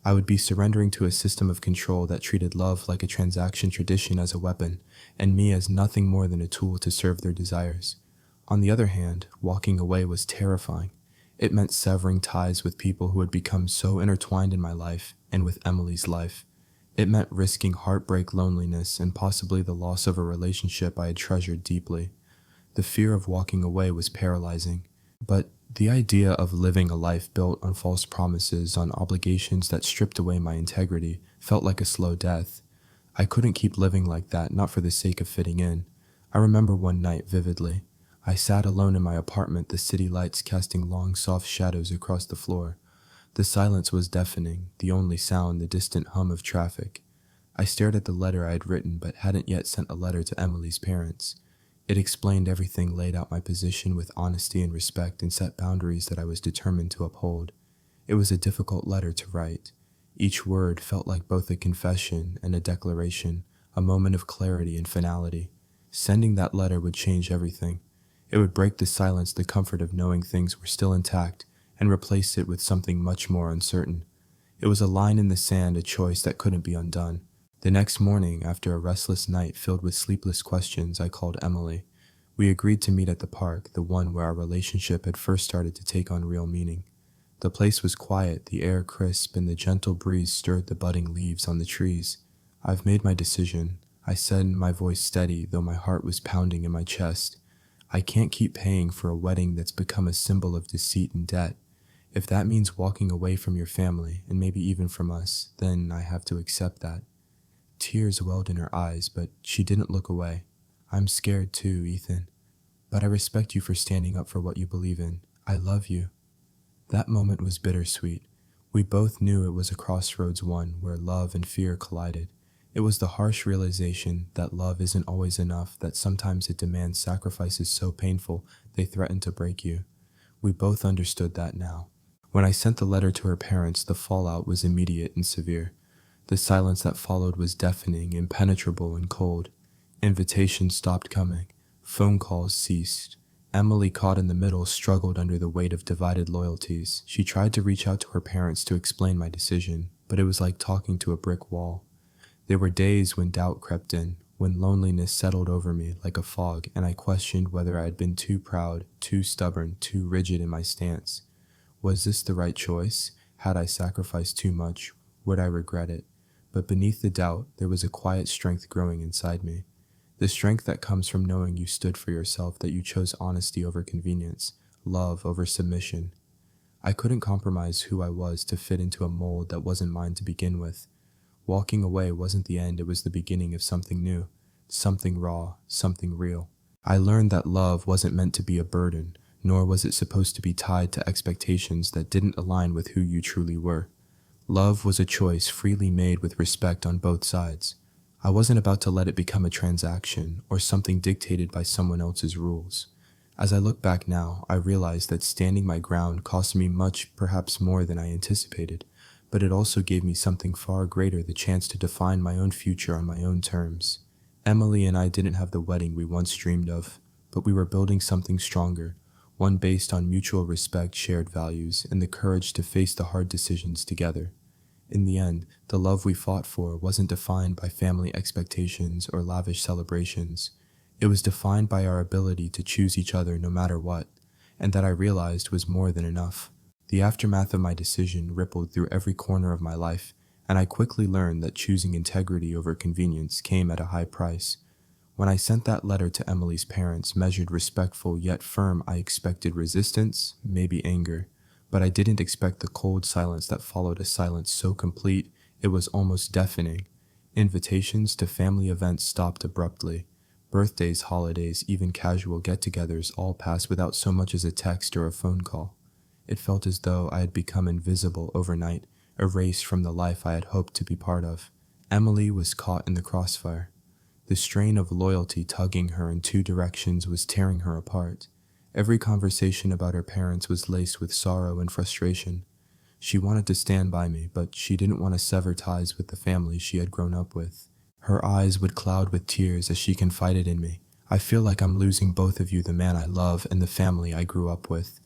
I would be surrendering to a system of control that treated love like a transaction, tradition as a weapon, and me as nothing more than a tool to serve their desires. On the other hand, walking away was terrifying. It meant severing ties with people who had become so intertwined in my life and with Emily's life. It meant risking heartbreak, loneliness, and possibly the loss of a relationship I had treasured deeply. The fear of walking away was paralyzing, but the idea of living a life built on false promises, on obligations that stripped away my integrity, felt like a slow death. I couldn't keep living like that, not for the sake of fitting in. I remember one night vividly. I sat alone in my apartment, the city lights casting long, soft shadows across the floor. The silence was deafening, the only sound the distant hum of traffic. I stared at the letter I had written but hadn't yet sent a letter to Emily's parents. It explained everything, laid out my position with honesty and respect, and set boundaries that I was determined to uphold. It was a difficult letter to write. Each word felt like both a confession and a declaration, a moment of clarity and finality. Sending that letter would change everything. It would break the silence, the comfort of knowing things were still intact, and replace it with something much more uncertain. It was a line in the sand, a choice that couldn't be undone. The next morning, after a restless night filled with sleepless questions, I called Emily. We agreed to meet at the park, the one where our relationship had first started to take on real meaning. The place was quiet, the air crisp, and the gentle breeze stirred the budding leaves on the trees. "I've made my decision," I said, my voice steady, though my heart was pounding in my chest. "I can't keep paying for a wedding that's become a symbol of deceit and debt. If that means walking away from your family, and maybe even from us, then I have to accept that." Tears welled in her eyes, but she didn't look away. "I'm scared too, Ethan. But I respect you for standing up for what you believe in. I love you." That moment was bittersweet. We both knew it was a crossroads, one where love and fear collided. It was the harsh realization that love isn't always enough, that sometimes it demands sacrifices so painful they threaten to break you. We both understood that now. When I sent the letter to her parents, the fallout was immediate and severe. The silence that followed was deafening, impenetrable, and cold. Invitations stopped coming. Phone calls ceased. Emily, caught in the middle, struggled under the weight of divided loyalties. She tried to reach out to her parents to explain my decision, but it was like talking to a brick wall. There were days when doubt crept in, when loneliness settled over me like a fog, and I questioned whether I had been too proud, too stubborn, too rigid in my stance. Was this the right choice? Had I sacrificed too much? Would I regret it? But beneath the doubt, there was a quiet strength growing inside me. The strength that comes from knowing you stood for yourself, that you chose honesty over convenience, love over submission. I couldn't compromise who I was to fit into a mold that wasn't mine to begin with. Walking away wasn't the end, it was the beginning of something new, something raw, something real. I learned that love wasn't meant to be a burden, nor was it supposed to be tied to expectations that didn't align with who you truly were. Love was a choice freely made with respect on both sides. I wasn't about to let it become a transaction or something dictated by someone else's rules. As I look back now, I realize that standing my ground cost me much, perhaps more than I anticipated, but it also gave me something far greater, the chance to define my own future on my own terms. Emily and I didn't have the wedding we once dreamed of, but we were building something stronger, one based on mutual respect, shared values, and the courage to face the hard decisions together. In the end, the love we fought for wasn't defined by family expectations or lavish celebrations. It was defined by our ability to choose each other no matter what, and that I realized was more than enough. The aftermath of my decision rippled through every corner of my life, and I quickly learned that choosing integrity over convenience came at a high price. When I sent that letter to Emily's parents, measured, respectful, yet firm, I expected resistance, maybe anger. But I didn't expect the cold silence that followed, a silence so complete it was almost deafening. Invitations to family events stopped abruptly. Birthdays, holidays, even casual get-togethers all passed without so much as a text or a phone call. It felt as though I had become invisible overnight, erased from the life I had hoped to be part of. Emily was caught in the crossfire. The strain of loyalty tugging her in two directions was tearing her apart. Every conversation about her parents was laced with sorrow and frustration. She wanted to stand by me, but she didn't want to sever ties with the family she had grown up with. Her eyes would cloud with tears as she confided in me. "I feel like I'm losing both of you, the man I love and the family I grew up with."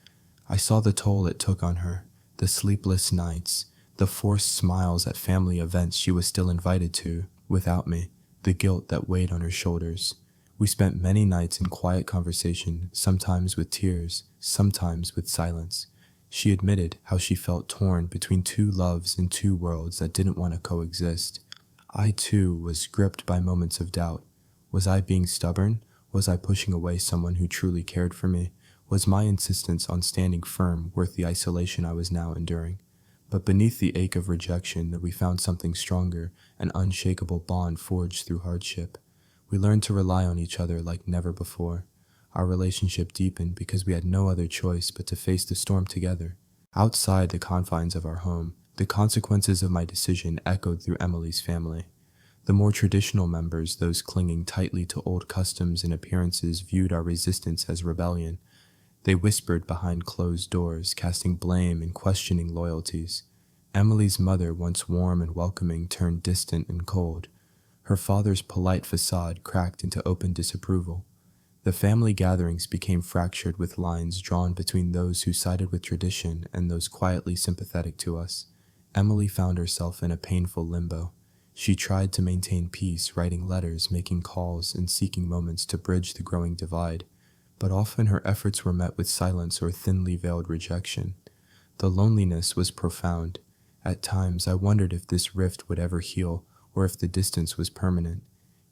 I saw the toll it took on her, the sleepless nights, the forced smiles at family events she was still invited to, without me, the guilt that weighed on her shoulders. We spent many nights in quiet conversation, sometimes with tears, sometimes with silence. She admitted how she felt torn between two loves and two worlds that didn't want to coexist. I too was gripped by moments of doubt. Was I being stubborn? Was I pushing away someone who truly cared for me? Was my insistence on standing firm worth the isolation I was now enduring? But beneath the ache of rejection, we found something stronger, an unshakable bond forged through hardship. We learned to rely on each other like never before. Our relationship deepened because we had no other choice but to face the storm together. Outside the confines of our home, the consequences of my decision echoed through Emily's family. The more traditional members, those clinging tightly to old customs and appearances, viewed our resistance as rebellion. They whispered behind closed doors, casting blame and questioning loyalties. Emily's mother, once warm and welcoming, turned distant and cold. Her father's polite facade cracked into open disapproval. The family gatherings became fractured with lines drawn between those who sided with tradition and those quietly sympathetic to us. Emily found herself in a painful limbo. She tried to maintain peace, writing letters, making calls, and seeking moments to bridge the growing divide. But often her efforts were met with silence or thinly veiled rejection. The loneliness was profound. At times I wondered if this rift would ever heal, or if the distance was permanent.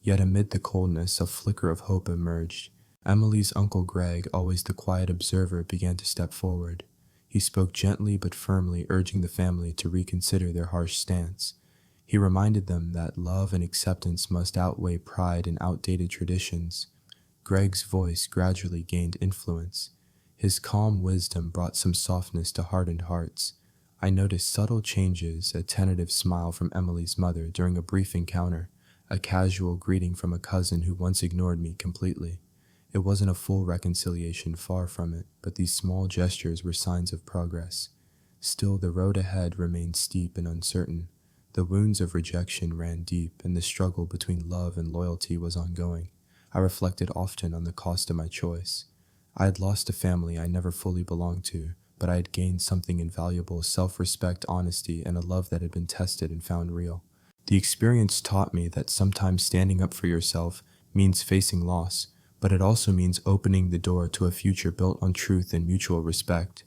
Yet amid the coldness, a flicker of hope emerged. Emily's Uncle Greg, always the quiet observer, began to step forward. He spoke gently but firmly, urging the family to reconsider their harsh stance. He reminded them that love and acceptance must outweigh pride and outdated traditions. Greg's voice gradually gained influence. His calm wisdom brought some softness to hardened hearts. I noticed subtle changes, a tentative smile from Emily's mother during a brief encounter, a casual greeting from a cousin who once ignored me completely. It wasn't a full reconciliation, far from it, but these small gestures were signs of progress. Still, the road ahead remained steep and uncertain. The wounds of rejection ran deep, and the struggle between love and loyalty was ongoing. I reflected often on the cost of my choice. I had lost a family I never fully belonged to, but I had gained something invaluable: self-respect, honesty, and a love that had been tested and found real. The experience taught me that sometimes standing up for yourself means facing loss, but it also means opening the door to a future built on truth and mutual respect.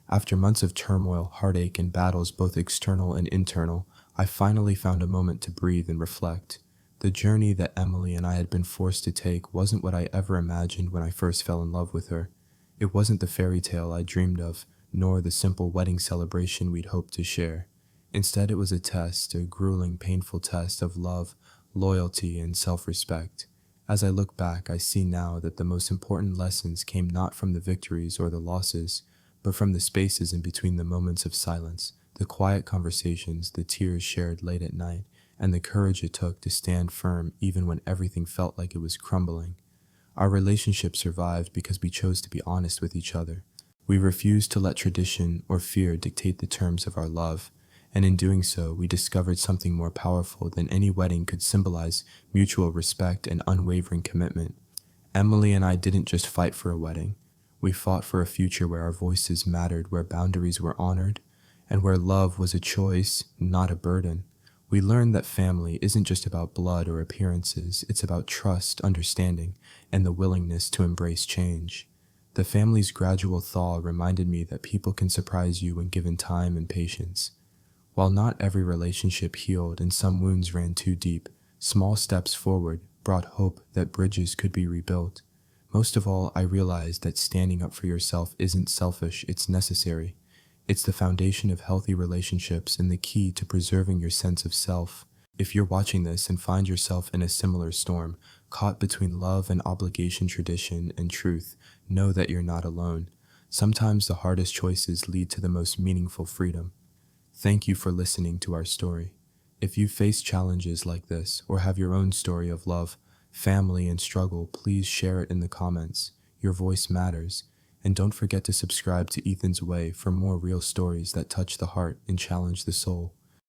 After months of turmoil, heartache, and battles both external and internal, I finally found a moment to breathe and reflect. The journey that Emily and I had been forced to take wasn't what I ever imagined when I first fell in love with her. It wasn't the fairy tale I dreamed of, nor the simple wedding celebration we'd hoped to share. Instead, it was a test, a grueling, painful test of love, loyalty, and self-respect. As I look back, I see now that the most important lessons came not from the victories or the losses, but from the spaces in between, the moments of silence, the quiet conversations, the tears shared late at night, and the courage it took to stand firm even when everything felt like it was crumbling. Our relationship survived because we chose to be honest with each other. We refused to let tradition or fear dictate the terms of our love, and in doing so, we discovered something more powerful than any wedding could symbolize: mutual respect and unwavering commitment. Emily and I didn't just fight for a wedding. We fought for a future where our voices mattered, where boundaries were honored, and where love was a choice, not a burden. We learned that family isn't just about blood or appearances, it's about trust, understanding, and the willingness to embrace change. The family's gradual thaw reminded me that people can surprise you when given time and patience. While not every relationship healed and some wounds ran too deep, small steps forward brought hope that bridges could be rebuilt. Most of all, I realized that standing up for yourself isn't selfish, it's necessary. It's the foundation of healthy relationships and the key to preserving your sense of self. If you're watching this and find yourself in a similar storm, caught between love and obligation, tradition and truth, know that you're not alone. Sometimes the hardest choices lead to the most meaningful freedom. Thank you for listening to our story. If you face challenges like this or have your own story of love, family, and struggle, please share it in the comments. Your voice matters. And don't forget to subscribe to Ethan's Way for more real stories that touch the heart and challenge the soul.